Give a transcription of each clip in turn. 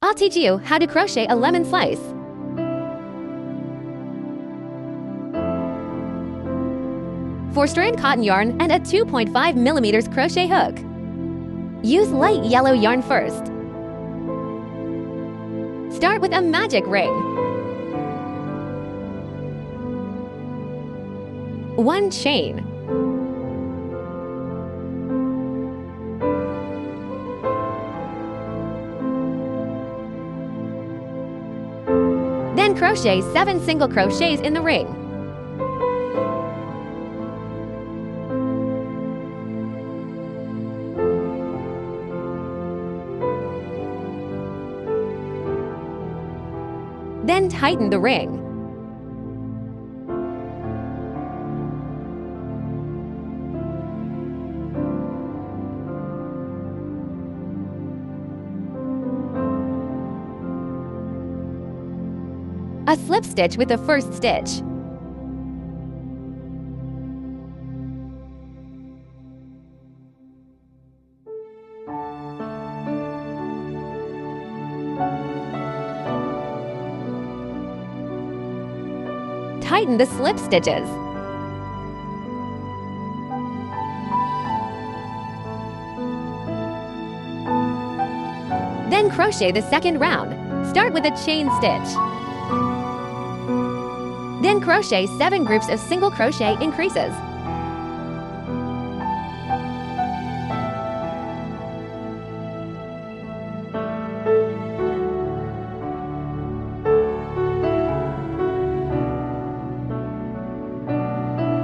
I'll teach you how to crochet a lemon slice. Four-strand cotton yarn and a 2.5mm crochet hook. Use light yellow yarn first. Start with a magic ring. 1 chain. Then crochet 7 single crochets in the ring. Then tighten the ring. A slip stitch with the first stitch. Tighten the slip stitches. Then crochet the second round. Start with a chain stitch. Then crochet 7 groups of single crochet increases.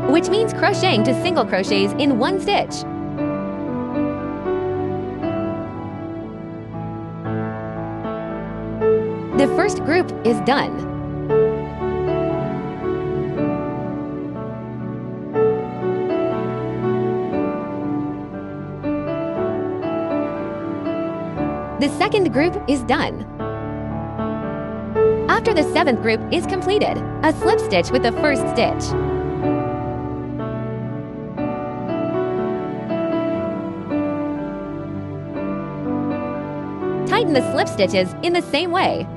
Which means crocheting to single crochets in 1 stitch. The first group is done. The second group is done. After the 7th group is completed, a slip stitch with the first stitch. Tighten the slip stitches in the same way.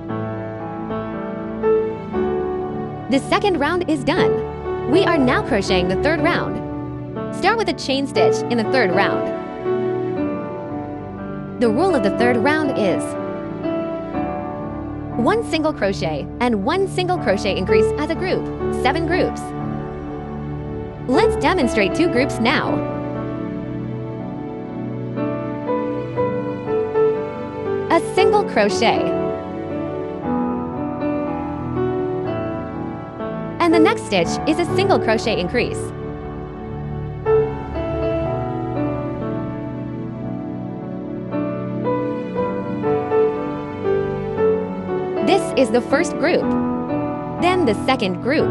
The second round is done. We are now crocheting the third round. Start with a chain stitch in the third round. The rule of the third round is 1 single crochet and 1 single crochet increase as a group, 7 groups. Let's demonstrate 2 groups now. A single crochet. And the next stitch is a single crochet increase. This is the first group. Then the second group.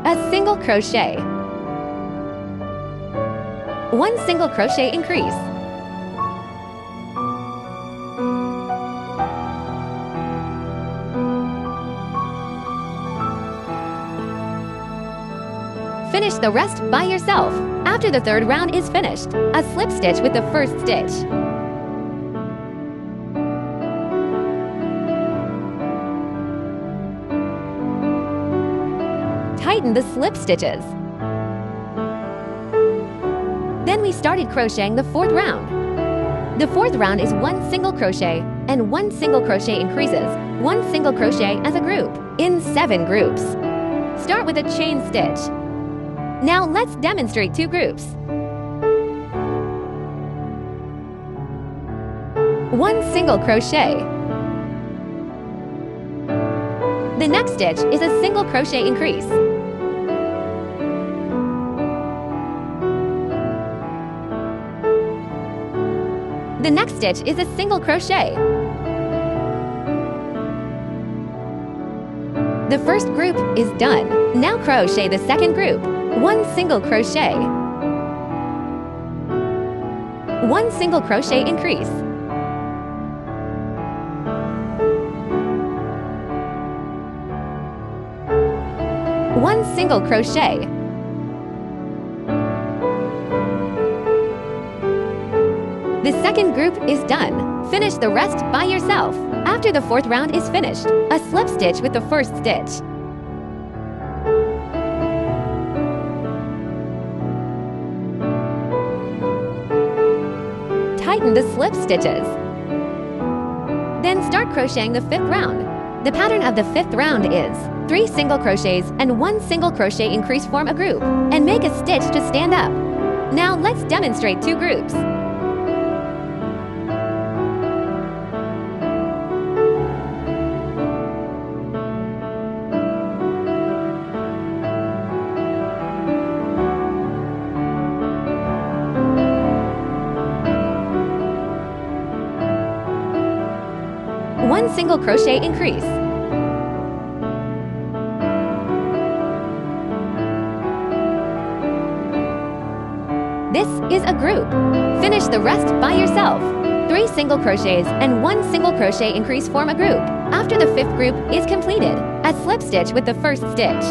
A single crochet. 1 single crochet increase. Finish the rest by yourself. After the third round is finished, a slip stitch with the first stitch. Tighten the slip stitches. Then we started crocheting the 4th round. The 4th round is 1 single crochet and 1 single crochet increases, 1 single crochet as a group, in 7 groups. Start with a chain stitch. Now let's demonstrate 2 groups. 1 single crochet. The next stitch is a single crochet increase. The next stitch is a single crochet. The first group is done. Now crochet the second group. 1 single crochet. 1 single crochet increase. One single crochet. The second group is done. Finish the rest by yourself. After the fourth round is finished, a slip stitch with the first stitch. Tighten the slip stitches. Then start crocheting the fifth round. The pattern of the fifth round is 3 single crochets and 1 single crochet increase form a group, and make a stitch to stand up. Now let's demonstrate 2 groups. One single crochet increase. This is a group. Finish the rest by yourself. 3 single crochets and 1 single crochet increase form a group. After the fifth group is completed, a slip stitch with the first stitch.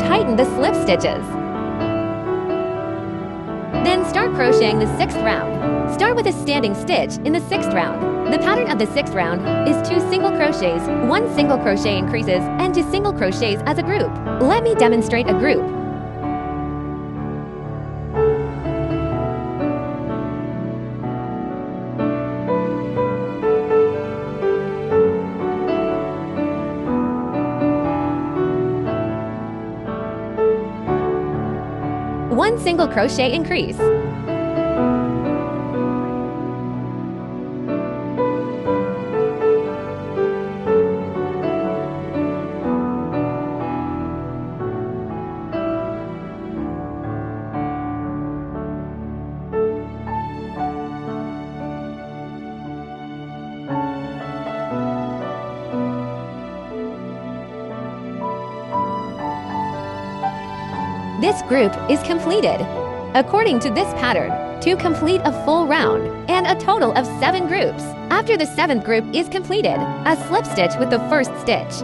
Tighten the slip stitches. Then start crocheting the sixth round. Start with a standing stitch in the sixth round. The pattern of the sixth round is 2 single crochets, 1 single crochet increases, and 2 single crochets as a group. Let me demonstrate a group. One single crochet increase. This group is completed. According to this pattern, to complete a full round and a total of 7 groups. After the 7th group is completed, a slip stitch with the first stitch.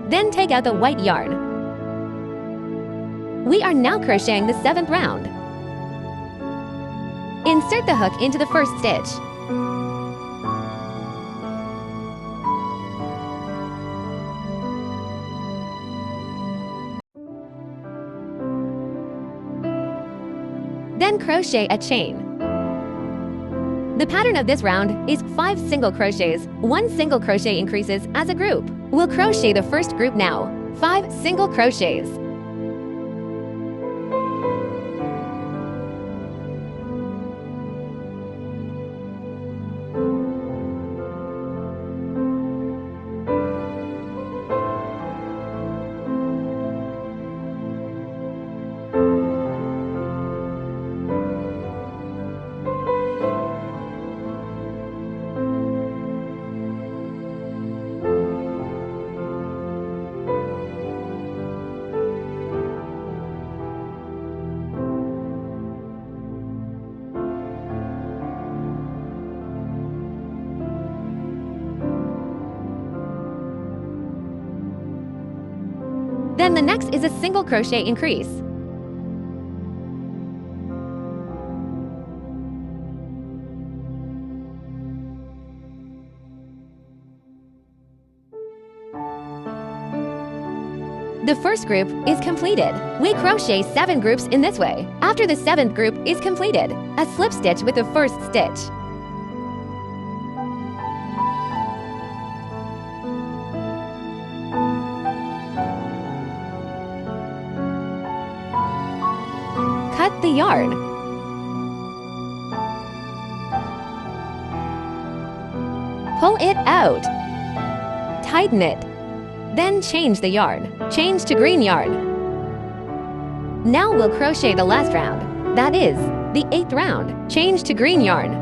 Then take out the white yarn. We are now crocheting the 7th round. Insert the hook into the first stitch. Then crochet a chain. The pattern of this round is 5 single crochets, 1 single crochet increases as a group. We'll crochet the first group now. 5 single crochets. Then the next is a single crochet increase. The first group is completed. We crochet 7 groups in this way. After the 7th group is completed, a slip stitch with the first stitch. Cut the yarn. Pull it out. Tighten it. Then change the yarn. Change to green yarn. Now we'll crochet the last round. That is, the 8th round. Change to green yarn.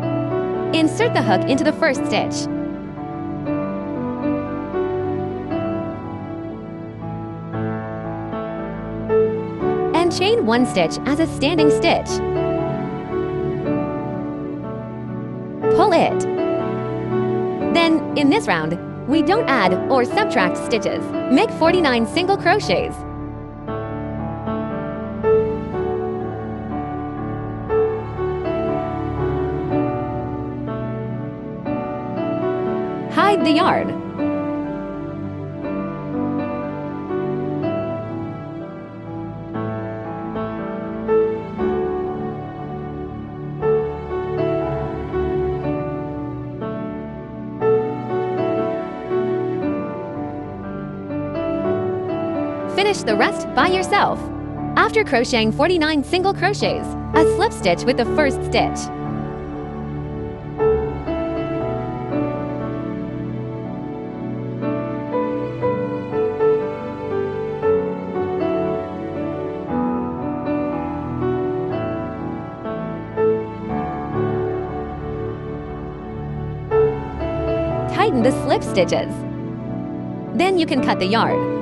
Insert the hook into the first stitch. And Chain 1 stitch as a standing stitch. Pull it. Then, in this round, we don't add or subtract stitches. Make 49 single crochets. Hide the yarn. Finish the rest by yourself. After crocheting 49 single crochets, a slip stitch with the first stitch. Tighten the slip stitches. Then you can cut the yarn.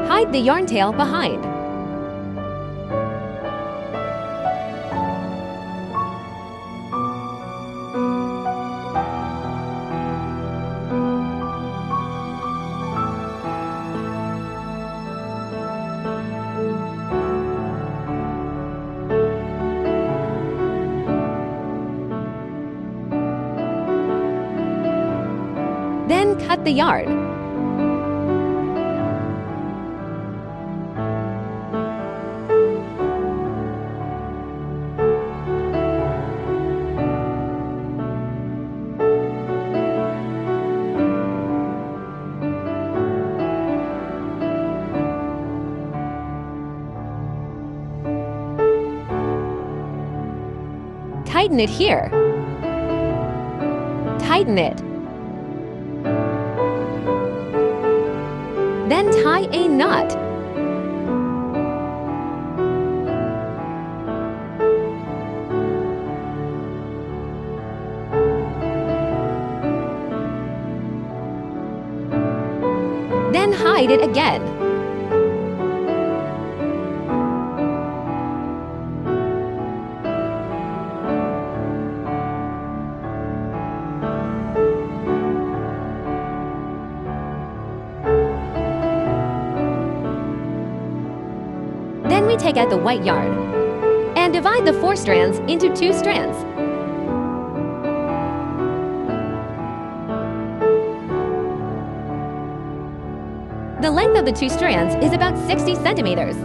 Hide the yarn tail behind. Then cut the yarn. Tighten it here. Tighten it. Then tie a knot. Then hide it again. Then we take out the white yarn and divide the 4 strands into 2 strands. The length of the 2 strands is about 60 centimeters.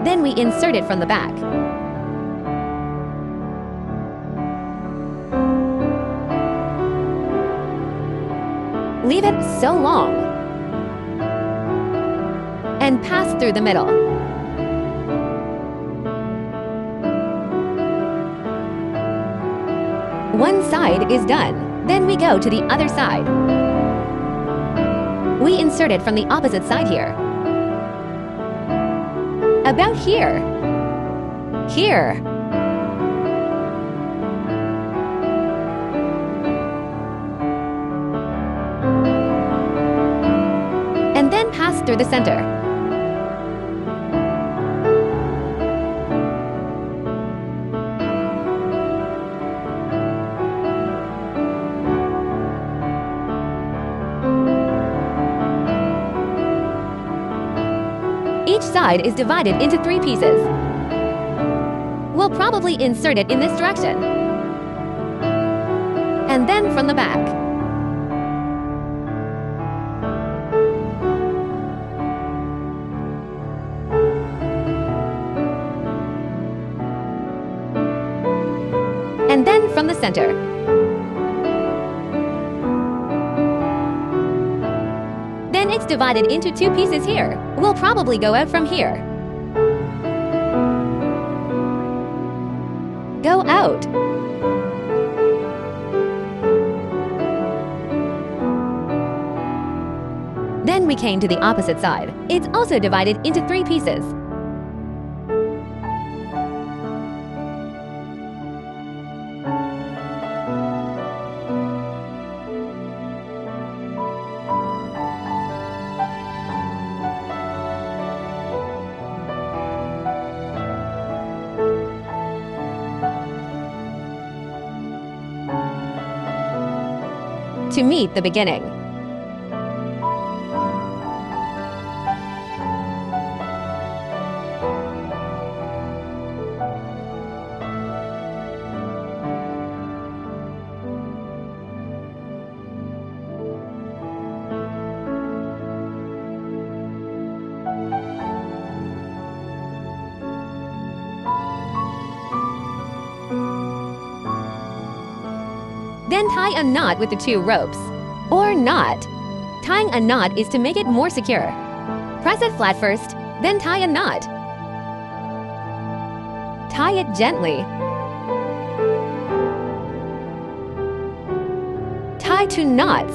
Then we insert it from the back. Leave it so long and pass through the middle. One side is done. Then we go to the other side. We insert it from the opposite side here. About here. Here. And then pass through the center. Each side is divided into 3 pieces. We'll probably insert it in this direction. And then from the back. And then from the center. Then it's divided into 2 pieces here. We'll probably go out from here. Go out. Then we came to the opposite side. It's also divided into 3 pieces. to meet the beginning. Then tie a knot with the 2 ropes. Or not. Tying a knot is to make it more secure. Press it flat first, then tie a knot. Tie it gently. Tie 2 knots.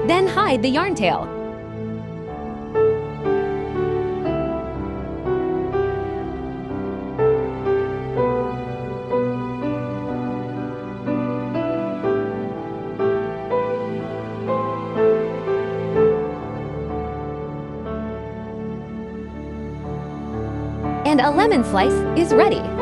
Then hide the yarn tail. And a lemon slice is ready.